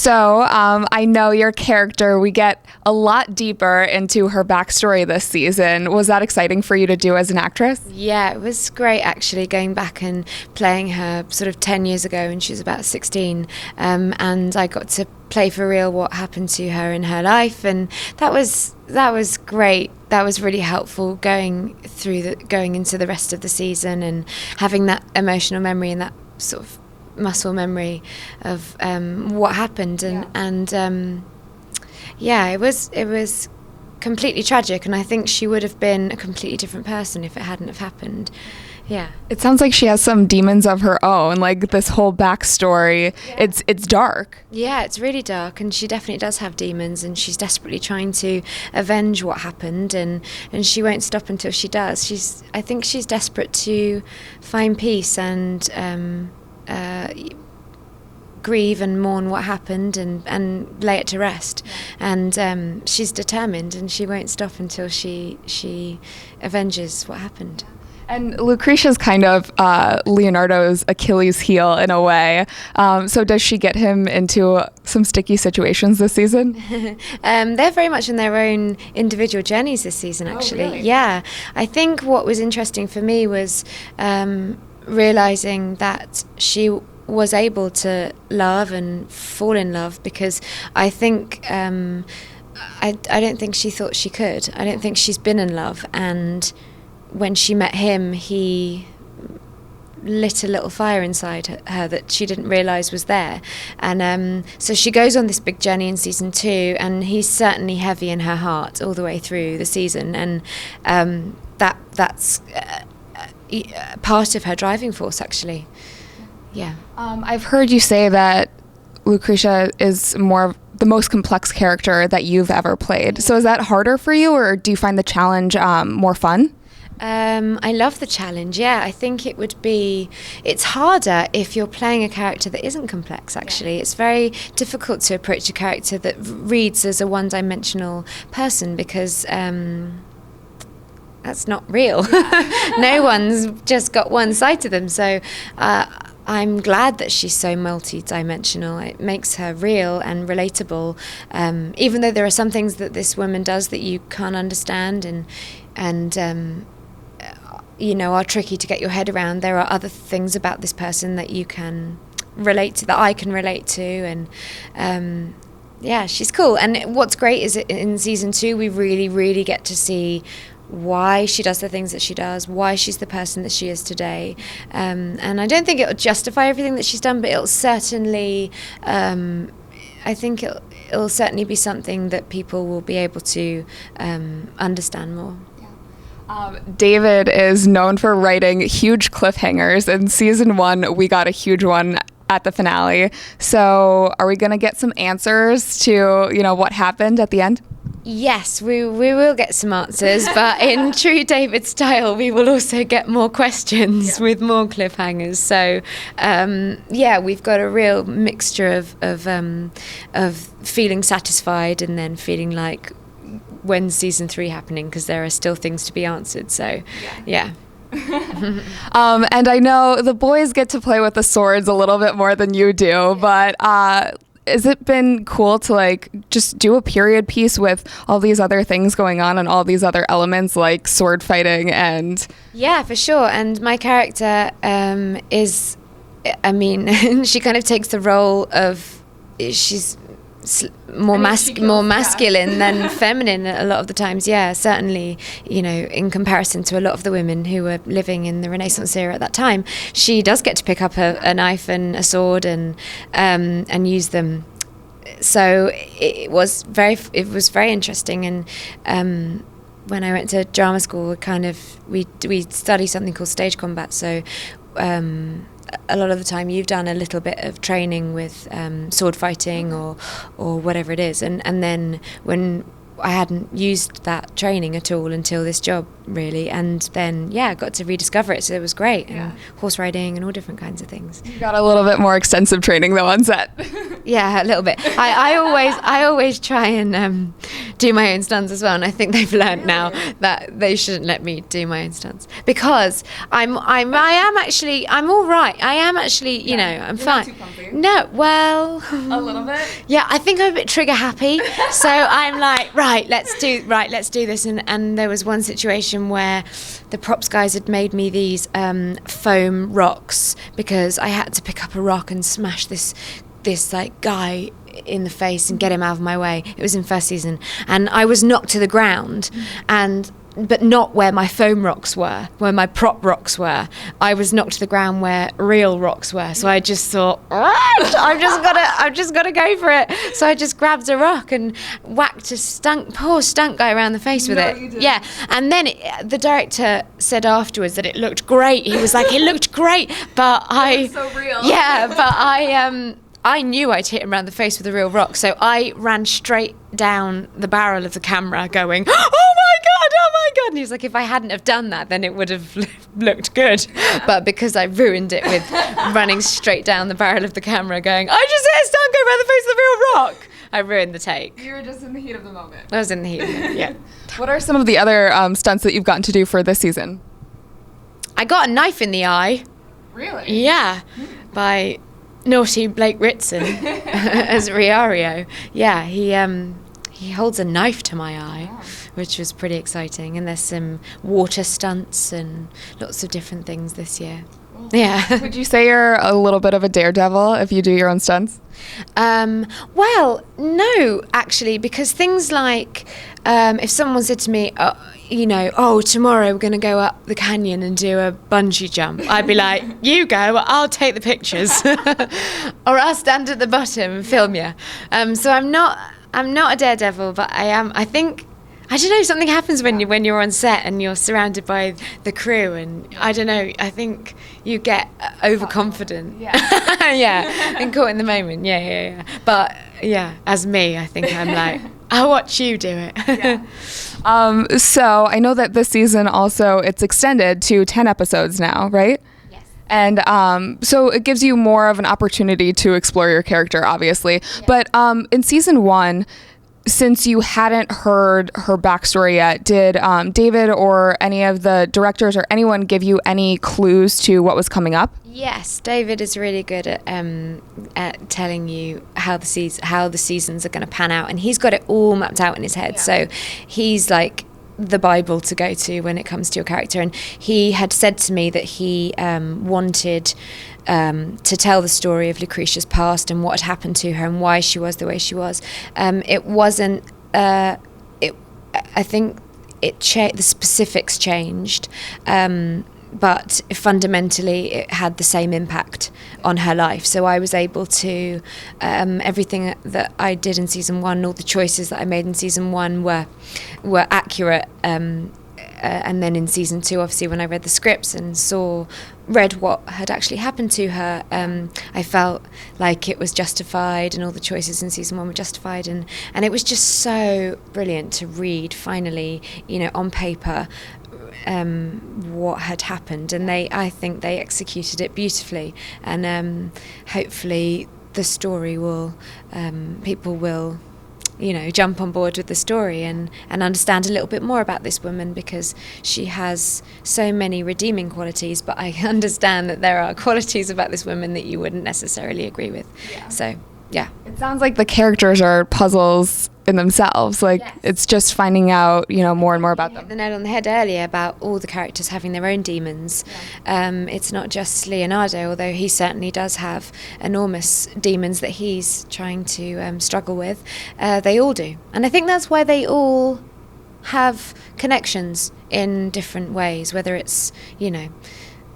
So I know your character, we get a lot deeper into her backstory this season. Was that exciting for you to do as an actress? Yeah, it was great actually, going back and playing her sort of 10 years ago when she was about 16, and I got to play for real what happened to her in her life, and that was great. That was really helpful going into the rest of the season and having that emotional memory and that sort of muscle memory of what happened, and it was completely tragic, and I think she would have been a completely different person if it hadn't have happened. Yeah. It sounds like she has some demons of her own, like this whole backstory. Yeah. It's dark. Yeah, it's really dark, and she definitely does have demons, and she's desperately trying to avenge what happened, and she won't stop until she does. I think she's desperate to find peace and grieve and mourn what happened and lay it to rest. And she's determined, and she won't stop until she avenges what happened. And Lucretia's kind of Leonardos Achilles' heel in a way. So does she get him into some sticky situations this season? They're very much on their own individual journeys this season, actually. Oh, really? Yeah. I think what was interesting for me was realizing that she was able to love and fall in love, because I think I don't think she thought she could. I don't think she's been in love, and when she met him, he lit a little fire inside her that she didn't realise was there. And so she goes on this big journey in season 2, and he's certainly heavy in her heart all the way through the season. And that's part of her driving force, actually. Yeah. I've heard you say that Lucretia is the most complex character that you've ever played. So is that harder for you, or do you find the challenge more fun? I love the challenge, yeah. I think it's harder if you're playing a character that isn't complex, actually. It's very difficult to approach a character that reads as a one-dimensional person, because that's not real. No one's just got one side to them. So I'm glad that she's so multi-dimensional. It makes her real and relatable, even though there are some things that this woman does that you can't understand and are tricky to get your head around. There are other things about this person that you can relate to, that I can relate to, and she's cool. And what's great is in season 2 we really, really get to see why she does the things that she does, why she's the person that she is today. And I don't think it'll justify everything that she's done, but it'll certainly, I think it'll certainly be something that people will be able to understand more. David is known for writing huge cliffhangers. In season 1, we got a huge one at the finale. So are we going to get some answers to, what happened at the end? Yes, we will get some answers, but in true David style, we will also get more questions with more cliffhangers. So, we've got a real mixture of feeling satisfied and then feeling like, when's season 3 happening? Because there are still things to be answered. So, yeah. And I know the boys get to play with the swords a little bit more than you do, but has it been cool to just do a period piece with all these other things going on and all these other elements like sword fighting and... Yeah, for sure. And my character is, she kind of takes the role of, she's more masculine than feminine a lot of the times. Yeah, certainly, in comparison to a lot of the women who were living in the Renaissance era at that time, she does get to pick up a knife and a sword and use them. So it was very interesting. And when I went to drama school, we study something called stage combat. So a lot of the time you've done a little bit of training with sword fighting or whatever it is, and then when I hadn't used that training at all until this job, really, and then I got to rediscover it, so it was great. And horse riding and all different kinds of things. You got a little bit more extensive training though on set. Yeah, a little bit. I always try and do my own stunts as well, and I think they've learned now that they shouldn't let me do my own stunts because I am actually I'm all right. I am actually, you know, I'm fine. Not too comfy. No, well, a little bit. Yeah, I think I'm a bit trigger happy, so I'm like, right, let's do this. And there was one situation where the props guys had made me these foam rocks because I had to pick up a rock and smash this like guy in the face and get him out of my way. It was in first season, and I was knocked to the ground, but not where my foam rocks were, where my prop rocks were. I was knocked to the ground where real rocks were. So I just thought, I've just gotta go for it. So I just grabbed a rock and whacked a poor stunt guy around the face with it. You didn't. Yeah, and then the director said afterwards that it looked great. He was like, it looked great, but It was so real. yeah, but I knew I'd hit him around the face with a real rock, so I ran straight down the barrel of the camera going, oh my God. And he was like, if I hadn't have done that, then it would have looked good. But because I ruined it with running straight down the barrel of the camera going, I just hit a stunt guy around the face with a real rock, I ruined the take. You were just in the heat of the moment. I was in the heat of it, yeah. What are some of the other stunts that you've gotten to do for this season? I got a knife in the eye. Really? Yeah, by naughty Blake Ritson as Riario. Yeah, he holds a knife to my eye, which was pretty exciting. And there's some water stunts and lots of different things this year. Yeah. Would you say you're a little bit of a daredevil if you do your own stunts? Well, no, actually, because things like if someone said to me, tomorrow we're going to go up the canyon and do a bungee jump, I'd be like, you go, I'll take the pictures. Or I'll stand at the bottom and film you. So I'm not a daredevil, but I don't know, something happens when you're on set and you're surrounded by the crew, and I don't know, I think you get overconfident. Yeah, and caught in the moment. Yeah. But yeah, as me, I think I'm like, I'll watch you do it. Yeah. So I know that this season also it's extended to 10 episodes now, right? Yes. And so it gives you more of an opportunity to explore your character, obviously. Yeah. But in season 1, since you hadn't heard her backstory yet, did David or any of the directors or anyone give you any clues to what was coming up? Yes, David is really good at telling you how the seasons are going to pan out, and he's got it all mapped out in his head. Yeah. So he's like the Bible to go to when it comes to your character, and he had said to me that he wanted to tell the story of Lucretia's past and what had happened to her and why she was the way she was. It wasn't. I think the specifics changed, but fundamentally it had the same impact on her life. So I was able to everything that I did in season 1, all the choices that I made in season 1 were accurate. And then in season 2, obviously, when I read the scripts and read what had actually happened to her, I felt like it was justified, and all the choices in season 1 were justified, and it was just so brilliant to read finally, on paper, what had happened, and I think they executed it beautifully, and hopefully the story will, people will, jump on board with the story and understand a little bit more about this woman, because she has so many redeeming qualities, but I understand that there are qualities about this woman that you wouldn't necessarily agree with. Yeah. So, yeah. It sounds like the characters are puzzles in themselves. Like, yes. It's just finding out, more and more about them. You hit the nail on the head earlier about all the characters having their own demons. Yeah. It's not just Leonardo, although he certainly does have enormous demons that he's trying to struggle with. They all do. And I think that's why they all have connections in different ways, whether it's,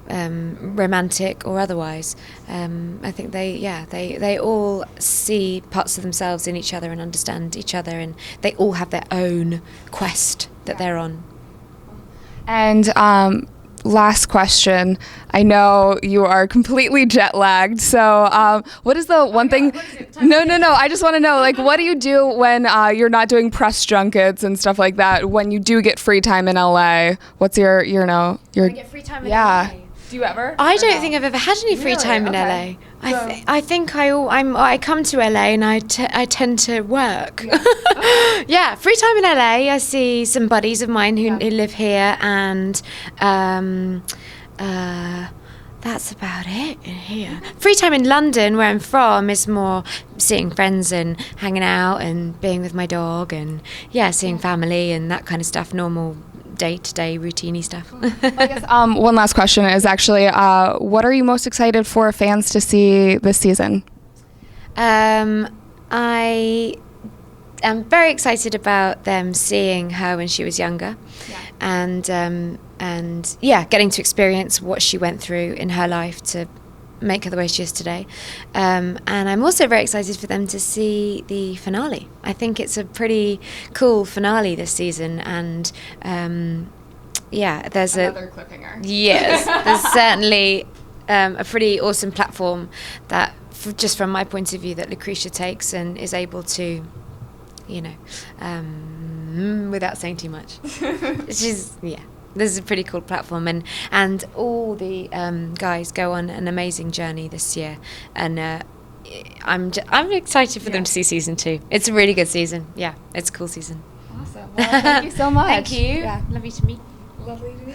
romantic or otherwise. I think they all see parts of themselves in each other and understand each other, and they all have their own quest that they're on. And last question. I know you are completely jet lagged, so what is the one thing? No. I just want to know, what do you do when you're not doing press junkets and stuff like that? When you do get free time in LA, what's your I get free time in LA. Do you ever? I don't think I've ever had any free time in LA. I think I come to LA and I tend to work. Yeah, free time in LA. I see some buddies of mine who live here, and that's about it here. Free time in London, where I'm from, is more seeing friends and hanging out and being with my dog and seeing family and that kind of stuff. Normal day-to-day routine-y stuff. I guess one last question is actually, what are you most excited for fans to see this season? I am very excited about them seeing her when she was younger, and getting to experience what she went through in her life to make her the way she is today. And I'm also very excited for them to see the finale. I think it's a pretty cool finale this season, and there's another cliffhanger. Yes, there's certainly a pretty awesome platform that, just from my point of view, that Lucretia takes and is able to, without saying too much, this is a pretty cool platform, and all the guys go on an amazing journey this year, and I'm excited for them to see season 2. It's a really good season. Yeah, it's a cool season. Awesome. Well, thank you so much. Thank you. Yeah, lovely to meet you. Lovely to meet you.